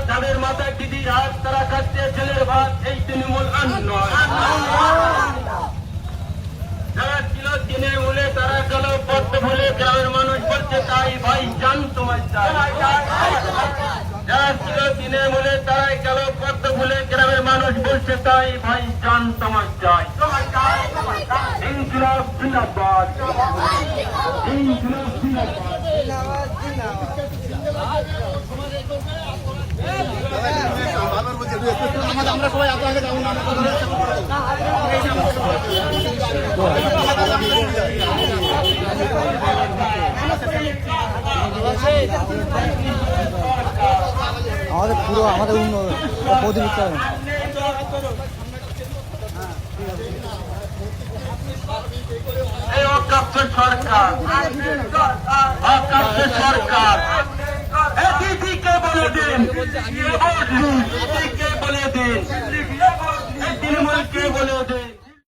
তাদের মাথায় দিদি হাত, তারা খাচ্ছে ছেলের ভাত, এই তৃণমূল আন্দোলন। যারা ছিল তৃণমূলে তারা গেল পদ্ম ফুলে, গ্রামের মানুষ বলছে তাই ভাই জান তোমার চাই। যারা ছিল তৃণমূলে তারাই গেল পদ্ম ফুলে, গ্রামের মানুষ বলছে তাই ভাই জান তোমার চাই। ইনকিলাব জিন্দাবাদ, ইনকিলাব জিন্দাবাদ। আমরা সবাই আপনাকে যাবো না, আমাদের পুরো আমাদের প্রতিনিধিত্ব হবে। সরকার সরকার দিদিকে বলে দিন, দিদিকে বলে দিন